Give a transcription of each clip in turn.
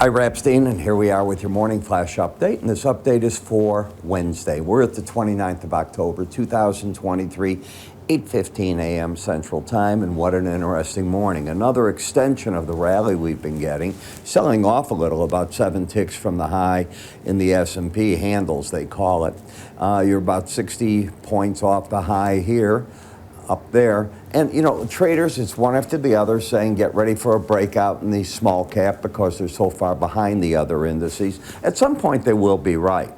Ira Epstein, and here we are with your morning flash update. And this update is for Wednesday. We're at the 29th of October, 2023, 8:15 a.m. Central Time, and what an interesting morning. Another extension of the rally we've been getting, selling off a little, about 7 ticks from the high in the S&P, handles they call it. You're about 60 points off the high here, up there. And, you know, traders, it's one after the other saying get ready for a breakout in the small cap because they're so far behind the other indices. At some point, they will be right.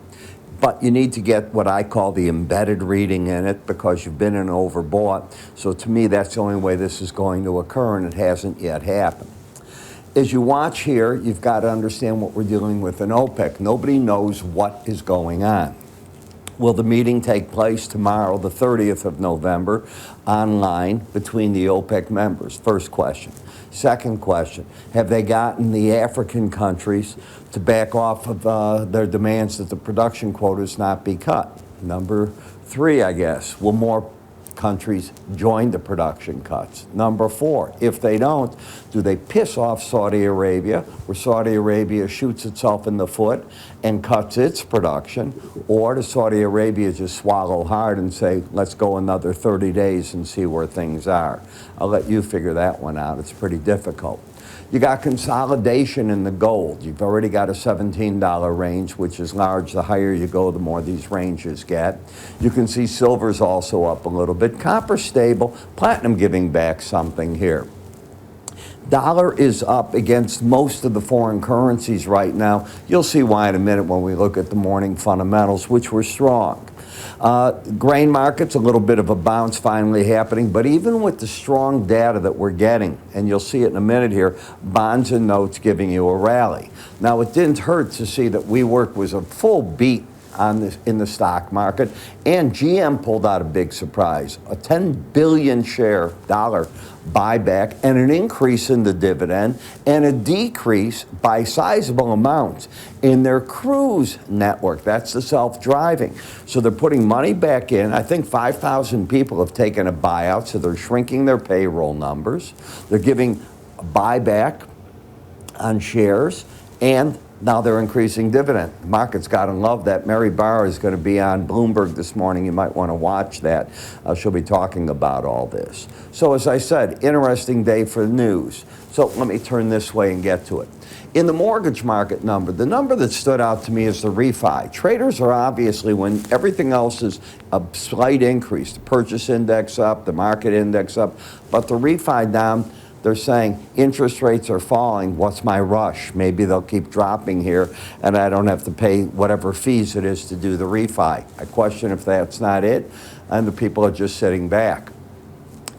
But you need to get what I call the embedded reading in it because you've been in overbought. So to me, that's the only way this is going to occur, and it hasn't yet happened. As you watch here, you've got to understand what we're dealing with in OPEC. Nobody knows what is going on. Will the meeting take place tomorrow, the 30th of November, online between the OPEC members? First question. Second question, have they gotten the African countries to back off of their demands that the production quotas not be cut? Number 3, I guess, will more countries join the production cuts? Number 4, if they don't, do they piss off Saudi Arabia, where Saudi Arabia shoots itself in the foot and cuts its production, or does Saudi Arabia just swallow hard and say, let's go another 30 days and see where things are? I'll let you figure that one out. It's pretty difficult. You got consolidation in the gold. You've already got a $17 range, which is large. The higher you go, the more these ranges get. You can see silver's also up a little bit. Copper stable, platinum giving back something here. Dollar is up against most of the foreign currencies right now. You'll see why in a minute when we look at the morning fundamentals, which were strong. Grain markets, a little bit of a bounce finally happening, but even with the strong data that we're getting, and you'll see it in a minute here, bonds and notes giving you a rally. Now, it didn't hurt to see that WeWork was a full beat on this, in the stock market, and GM pulled out a big surprise, a $10 billion dollar buyback and an increase in the dividend and a decrease by sizable amounts in their cruise network. That's the self-driving. So they're putting money back in. I think 5,000 people have taken a buyout, so they're shrinking their payroll numbers. They're giving a buyback on shares, and now they're increasing dividend. The market's got to love that. Mary Barr is going to be on Bloomberg this morning. You might want to watch that. She'll be talking about all this. So as I said, interesting day for the news. So let me turn this way and get to it. In the mortgage market number, the number that stood out to me is the refi. Traders are obviously, when everything else is a slight increase, the purchase index up, the market index up, but the refi down. They're saying interest rates are falling. What's my rush? Maybe they'll keep dropping here and I don't have to pay whatever fees it is to do the refi. I question if that's not it, and the people are just sitting back.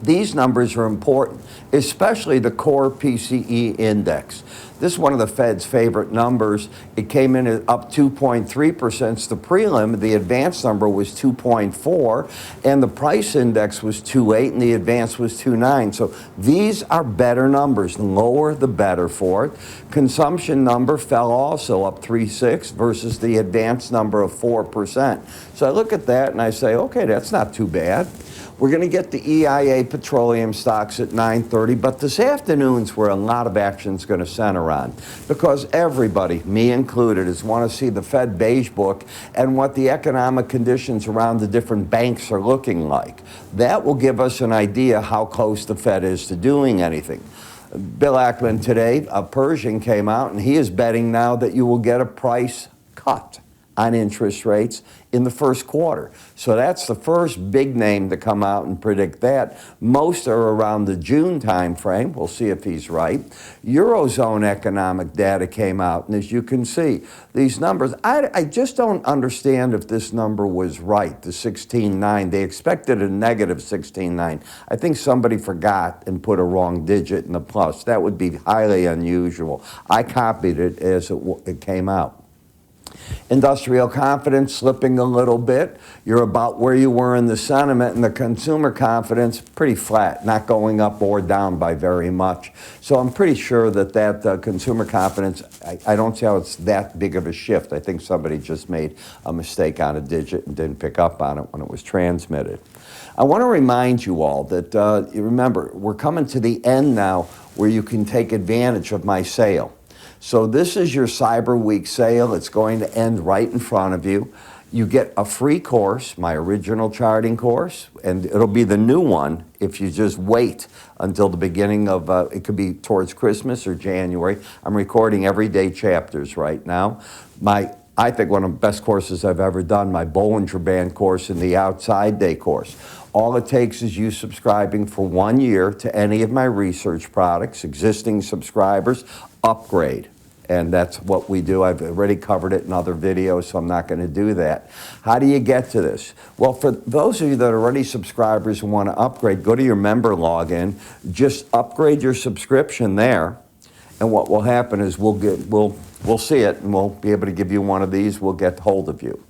These numbers are important, especially the core PCE index. This is one of the Fed's favorite numbers. It came in at up 2.3%. It's the prelim. The advance number was 2.4, and the price index was 2.8, and the advance was 2.9. So these are better numbers. The lower, the better for it. Consumption number fell also up 3.6 versus the advance number of 4%. So I look at that and I say, okay, that's not too bad. We're going to get the EIA petroleum stocks at 9:30, but this afternoon's where a lot of action is going to center on, because everybody, me included, is want to see the Fed Beige book and what the economic conditions around the different banks are looking like. That will give us an idea how close the Fed is to doing anything. Bill Ackman today, a Persian, came out, and he is betting now that you will get a price cut on interest rates in the first quarter. So that's the first big name to come out and predict that. Most are around the June time frame. We'll see if he's right. Eurozone economic data came out, and as you can see, these numbers, I just don't understand if this number was right, the 16.9. They expected a negative 16.9. I think somebody forgot and put a wrong digit in the plus. That would be highly unusual. I copied it as it came out. Industrial confidence slipping a little bit. You're about where you were in the sentiment, and the consumer confidence pretty flat, not going up or down by very much. So I'm pretty sure that consumer confidence, I don't see how it's that big of a shift. I think somebody just made a mistake on a digit and didn't pick up on it when it was transmitted. I want to remind you all that, you remember, we're coming to the end now where you can take advantage of my sale. So this is your Cyber Week sale. It's going to end right in front of you. You get a free course, my original charting course, and it'll be the new one if you just wait until the beginning of, it could be towards Christmas or January. I'm recording everyday chapters right now. I think one of the best courses I've ever done, my Bollinger Band course and the Outside Day course. All it takes is you subscribing for 1 year to any of my research products. Existing subscribers, upgrade. And that's what we do. I've already covered it in other videos, so I'm not going to do that. How do you get to this? Well, for those of you that are already subscribers and want to upgrade, go to your member login. Just upgrade your subscription there. And what will happen is we'll see it, and we'll be able to give you one of these. We'll get hold of you.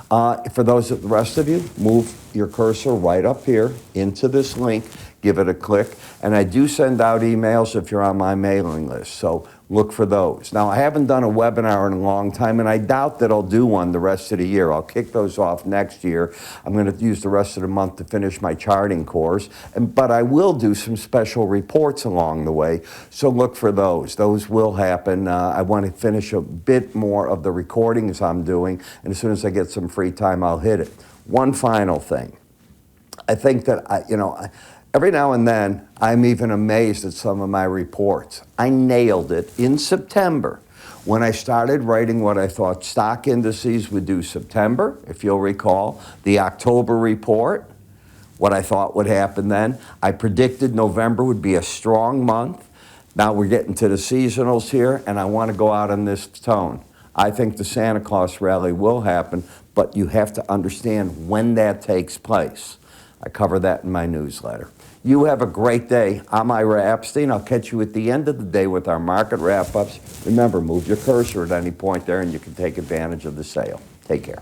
For the rest of you, move your cursor right up here into this link. Give it a click. And I do send out emails if you're on my mailing list. So look for those. Now, I haven't done a webinar in a long time, and I doubt that I'll do one the rest of the year. I'll kick those off next year. I'm going to use the rest of the month to finish my charting course. But I will do some special reports along the way. So look for those. Those will happen. I want to finish a bit more of the recordings I'm doing. And as soon as I get some free time, I'll hit it. One final thing. I think that, every now and then, I'm even amazed at some of my reports. I nailed it in September when I started writing what I thought stock indices would do September, if you'll recall, the October report, what I thought would happen then. I predicted November would be a strong month. Now we're getting to the seasonals here, and I want to go out on this tone. I think the Santa Claus rally will happen, but you have to understand when that takes place. I cover that in my newsletter. You have a great day. I'm Ira Epstein. I'll catch you at the end of the day with our market wrap-ups. Remember, move your cursor at any point there and you can take advantage of the sale. Take care.